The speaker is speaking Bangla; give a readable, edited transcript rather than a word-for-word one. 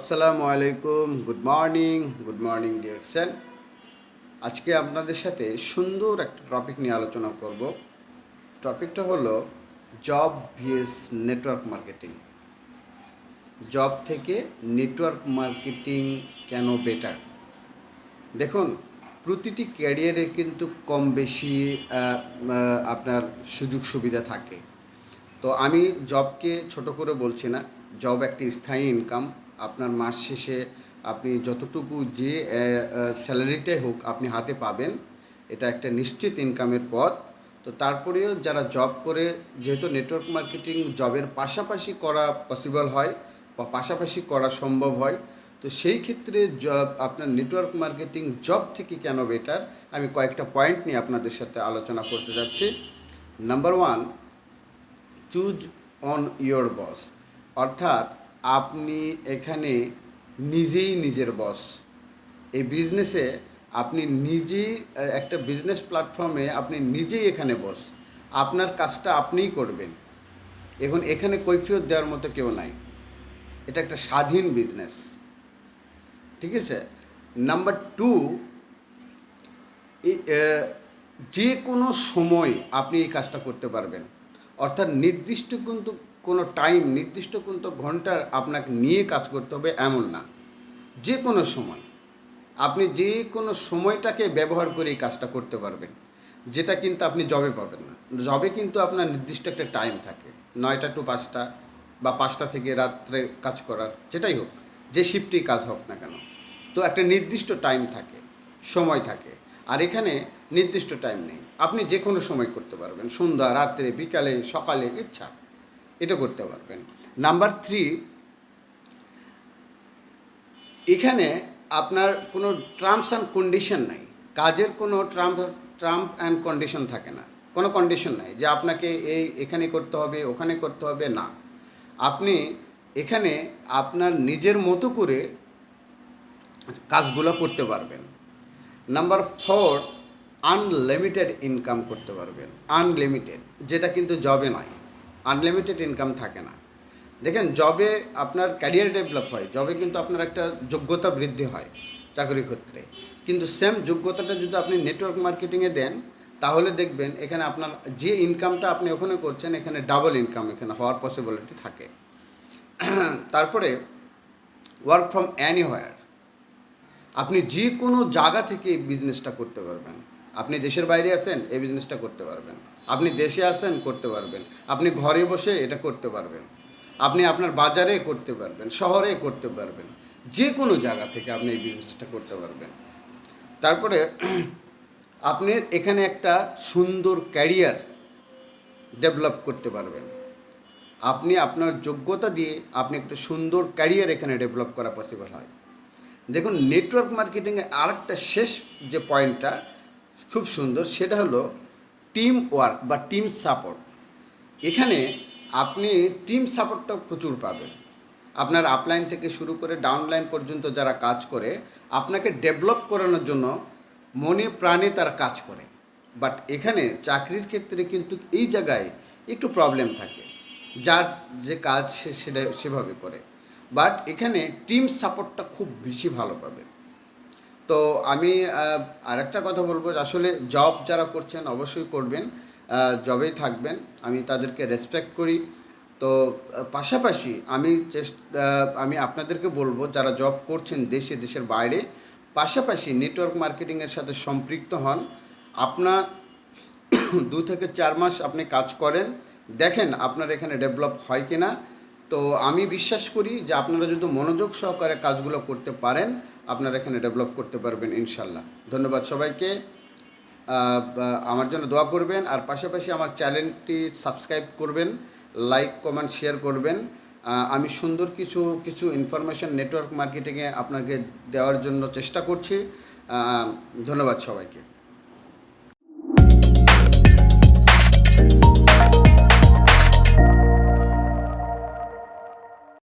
আসসালামু আলাইকুম, গুড মর্নিং ডিরেকশন। আজকে আপনাদের সাথে সুন্দর একটা টপিক নিয়ে আলোচনা করব। টপিকটা হলো job vs network marketing. Job থেকে নেটওয়ার্ক মার্কেটিং কেন বেটার? দেখুন, প্রতিটি ক্যারিয়ারে কিন্তু কম বেশি আপনার সুযোগ সুবিধা থাকে। তো আমি জবকে ছোট করে বলছি না। জব একটি স্থায়ী ইনকাম। আপনার মাস শেষে আপনি যতটুকু যে স্যালারিটাই হোক আপনি হাতে পাবেন, এটা একটা নিশ্চিত ইনকামের পথ। তো তারপরেও যারা জব করে, যেহেতু নেটওয়ার্ক মার্কেটিং জবের পাশাপাশি করা পসিবল হয় বা পাশাপাশি করা সম্ভব হয়, তো সেই ক্ষেত্রে জব আপনার নেটওয়ার্ক মার্কেটিং জব থেকে কেন বেটার, আমি কয়েকটা পয়েন্ট নিয়ে আপনাদের সাথে আলোচনা করতে যাচ্ছি। Number 1, choose on your boss. অর্থাৎ আপনি এখানে নিজেই নিজের বস। এই বিজনেসে আপনি নিজেই একটা বিজনেস প্ল্যাটফর্মে আপনি নিজেই এখানে বস। আপনার কাজটা আপনিই করবেন। এখন এখানে কৈফিয়ত দেওয়ার মতো কেউ নাই। এটা একটা স্বাধীন বিজনেস, ঠিক আছে। নাম্বার 2, যে কোনো সময় আপনি এই কাজটা করতে পারবেন। অর্থাৎ নির্দিষ্ট কিন্তু কোনো টাইম, নির্দিষ্ট কিন্তু ঘন্টার আপনাকে নিয়ে কাজ করতে হবে এমন না। যে কোনো সময় আপনি যে কোনো সময়টাকে ব্যবহার করে এই কাজটা করতে পারবেন, যেটা কিন্তু আপনি জবে পাবেন না। জবে কিন্তু আপনার নির্দিষ্ট একটা টাইম থাকে, 9টা to 5টা বা 5টা থেকে রাত্রে কাজ করার, যেটাই হোক, যে শিফটেই কাজ হোক না কেন, তো একটা নির্দিষ্ট টাইম থাকে, সময় থাকে। আর এখানে নির্দিষ্ট টাইম নেই, আপনি যে কোনো সময় করতে পারবেন। সন্ধ্যা, রাত্রে, বিকালে, সকালে, ইচ্ছা এটা করতে পারবেন। নাম্বার 3, এখানে আপনার কোনো টার্মস অ্যান্ড কন্ডিশন নাই। কাজের কোনো টার্ম অ্যান্ড কন্ডিশন থাকে না, কোনো কন্ডিশন নাই যে আপনাকে এখানে করতে হবে, ওখানে করতে হবে, না। আপনি এখানে আপনার নিজের মতো করে কাজগুলো করতে পারবেন। নাম্বার 4, আনলিমিটেড ইনকাম করতে পারবেন। আনলিমিটেড, যেটা কিন্তু জবে নয়। আনলিমিটেড ইনকাম থাকে না। দেখেন, জবে আপনার ক্যারিয়ার ডেভেলপ হয়, জবে কিন্তু আপনার একটা যোগ্যতা বৃদ্ধি হয় চাকরির ক্ষেত্রে। কিন্তু সেম যোগ্যতাটা যদি আপনি নেটওয়ার্ক মার্কেটিংয়ে দেন, তাহলে দেখবেন এখানে আপনার যে ইনকামটা আপনি ওখানে করছেন, এখানে ডাবল ইনকাম এখানে হওয়ার পসিবিলিটি থাকে। তারপরে ওয়ার্ক ফ্রম এনিহোয়ার। আপনি যে কোনো জায়গা থেকে এই বিজনেসটা করতে পারবেন। আপনি দেশের বাইরে আছেন, এই বিজনেসটা করতে পারবেন। আপনি দেশে আছেন, করতে পারবেন। আপনি ঘরে বসে এটা করতে পারবেন। আপনি আপনার বাজারে করতে পারবেন, শহরে করতে পারবেন। যে কোনো জায়গা থেকে আপনি এই বিজনেসটা করতে পারবেন। তারপরে আপনি এখানে একটা সুন্দর ক্যারিয়ার ডেভেলপ করতে পারবেন। আপনি আপনার যোগ্যতা দিয়ে আপনি একটা সুন্দর ক্যারিয়ার এখানে ডেভেলপ করা পসিবল হয়। দেখুন, নেটওয়ার্ক মার্কেটিংয়ে আরেকটা শেষ যে পয়েন্টটা খুব সুন্দর, সেটা হলো টিম ওয়ার্ক বা টিম সাপোর্ট। এখানে আপনি টিম সাপোর্টটা প্রচুর পাবেন। আপনার আপলাইন থেকে শুরু করে ডাউনলাইন পর্যন্ত যারা কাজ করে, আপনাকে ডেভেলপ করানোর জন্য মনে প্রাণে তারা কাজ করে। বাট এখানে চাকরির ক্ষেত্রে কিন্তু এই জায়গায় একটু প্রবলেম থাকে, যার যে কাজ সে সেটা সেভাবে করে। বাট এখানে টিম সাপোর্টটা খুব বেশি ভালো পাবেন। তো আমি আরেকটা কথা বলবো, আসলে জব যারা করছেন অবশ্যই করবেন, জবেই থাকবেন। আমি তাদেরকে রেসপেক্ট করি। তো পাশাপাশি আমি আপনাদেরকে বলবো, যারা জব করছেন দেশে, দেশের বাইরে, পাশাপাশি নেটওয়ার্ক মার্কেটিংয়ের সাথে সম্পৃক্ত হন। আপনার 2 থেকে 4 মাস আপনি কাজ করেন, দেখেন আপনার এখানে ডেভেলপ হয় কি না। তো আমি বিশ্বাস করি যে আপনারা যদি মনোযোগ সহকারে কাজগুলো করতে পারেন, আপনারা এখানে ডেভেলপ করতে পারবেন ইনশাল্লাহ। ধন্যবাদ সবাইকে। আমার জন্য দোয়া করবেন, আর পাশাপাশি আমার চ্যানেলটি সাবস্ক্রাইব করবেন, লাইক, কমেন্ট, শেয়ার করবেন। আমি সুন্দর কিছু ইনফরমেশন নেটওয়ার্ক মার্কেটিংয়ে আপনাকে দেওয়ার জন্য চেষ্টা করছি। ধন্যবাদ সবাইকে।